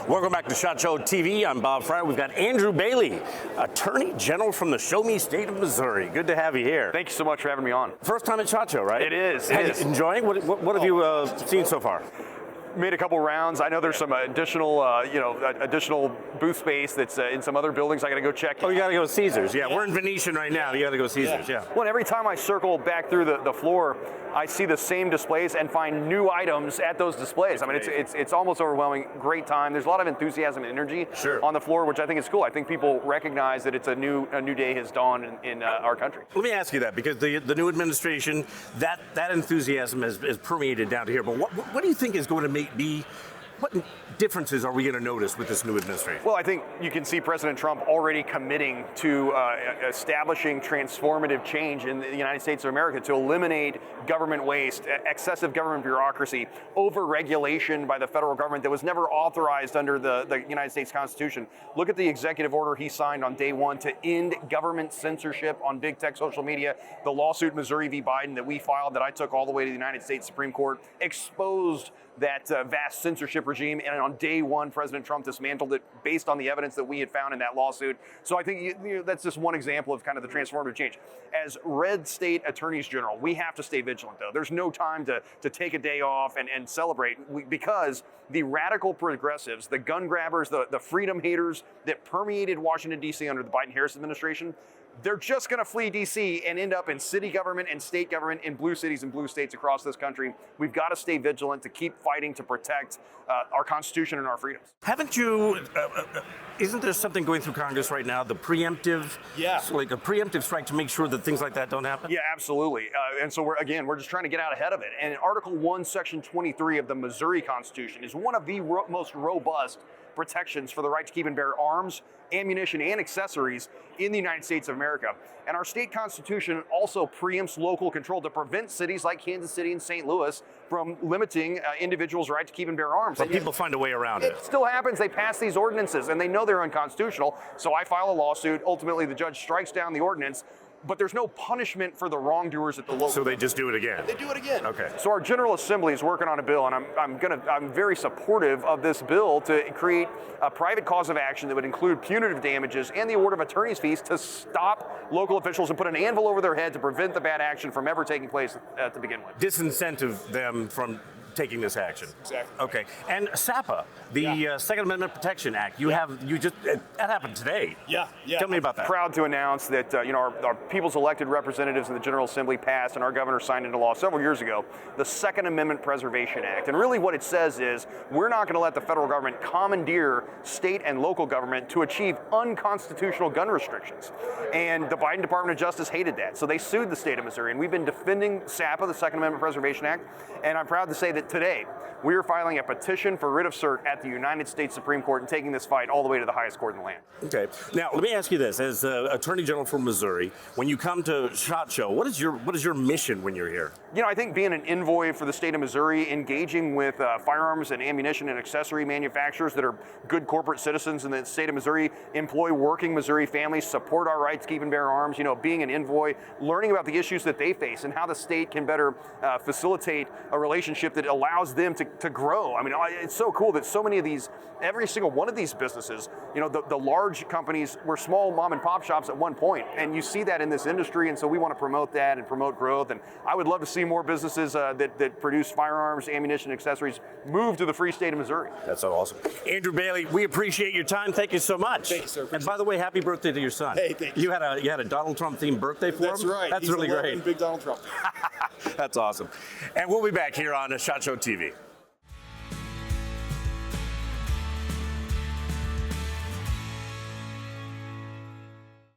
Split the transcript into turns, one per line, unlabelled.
Welcome back to SHOT Show TV. I'm Bob Frier. We've got Andrew Bailey, Attorney General from the Show Me State of Missouri. Good to have you here.
Thank you so much for having me on.
First time at SHOT Show, right?
It is.
Enjoying? What have you seen so far?
Made a couple rounds. I know there's some additional, additional booth space that's in some other buildings. I got to go check.
Oh, you got to go to Caesars. Yeah, we're in Venetian right now. You got to go to Caesars. Yeah.
Well, every time I circle back through the floor, I see the same displays and find new items at those displays. I mean, it's almost overwhelming. Great time. There's a lot of enthusiasm and energy on the floor, which I think is cool. I think people recognize that it's a new day has dawned in our country.
Let me ask you that, because the new administration, that enthusiasm has permeated down to here. But what do you think is going to be what differences are we going to notice with this new administration?
Well, I think you can see President Trump already committing to establishing transformative change in the United States of America to eliminate government waste, excessive government bureaucracy, over-regulation by the federal government that was never authorized under the United States Constitution. Look at the executive order he signed on day one to end government censorship on big tech social media. The lawsuit Missouri v. Biden that we filed, that I took all the way to the United States Supreme Court, exposed that vast censorship regime, and on day one, President Trump dismantled it based on the evidence that we had found in that lawsuit. So I think that's just one example of kind of the transformative change. As red state attorneys general, we have to stay vigilant, though. There's no time to take a day off and celebrate, because the radical progressives, the gun grabbers, the freedom haters that permeated Washington, D.C. under the Biden-Harris administration, they're just going to flee D.C. and end up in city government and state government in blue cities and blue states across this country. We've got to stay vigilant to keep fighting to protect our Constitution and our freedoms.
Haven't you, isn't there something going through Congress right now, the preemptive, like a preemptive strike to make sure that things like that don't happen?
Yeah, absolutely. And so we're just trying to get out ahead of it. And Article 1, Section 23 of the Missouri Constitution is one of the most robust protections for the right to keep and bear arms, ammunition, and accessories in the United States of America. And our state constitution also preempts local control to prevent cities like Kansas City and St. Louis from limiting individuals' right to keep and bear arms.
But people find a way around it.
It still happens. They pass these ordinances and they know they're unconstitutional. So I file a lawsuit. Ultimately, the judge strikes down the ordinance. But there's no punishment for the wrongdoers at the local.
So they just do it again.
They do it again.
Okay.
So our General Assembly is working on a bill, and I'm very supportive of this bill to create a private cause of action that would include punitive damages and the award of attorney's fees to stop local officials and put an anvil over their head to prevent the bad action from ever taking place to begin with.
Disincentive them from taking this action.
Exactly.
Okay. And SAPA, the Second Amendment Protection Act, that happened today.
Yeah.
Tell me about that.
Proud to announce that our people's elected representatives in the General Assembly passed, and our governor signed into law several years ago, the Second Amendment Preservation Act. And really what it says is we're not going to let the federal government commandeer state and local government to achieve unconstitutional gun restrictions. And the Biden Department of Justice hated that, so they sued the state of Missouri. And we've been defending SAPA, the Second Amendment Preservation Act, and I'm proud to say that today we are filing a petition for writ of cert at the United States Supreme Court and taking this fight all the way to the highest court in the land.
Okay. Now, let me ask you this. As Attorney General for Missouri, when you come to SHOT Show, what is your mission when you're here?
I think being an envoy for the state of Missouri, engaging with firearms and ammunition and accessory manufacturers that are good corporate citizens in the state of Missouri, employ working Missouri families, support our rights to keep and bear arms, being an envoy, learning about the issues that they face and how the state can better facilitate a relationship that allows them to grow. I mean, it's so cool that so many of these, every single one of these businesses, the large companies were small mom and pop shops at one point, and you see that in this industry, and so we want to promote that and promote growth, and I would love to see more businesses that produce firearms, ammunition, accessories move to the free state of Missouri.
That's so awesome. Andrew Bailey, we appreciate your time. Thank you so much.
Thank you, sir.
And by the way, happy birthday to your son.
Hey, thank you.
You had a Donald Trump themed birthday for him?
That's right.
That's
He's
really
11,
great.
Big Donald Trump.
That's awesome. And we'll be back here on SHOT Show TV.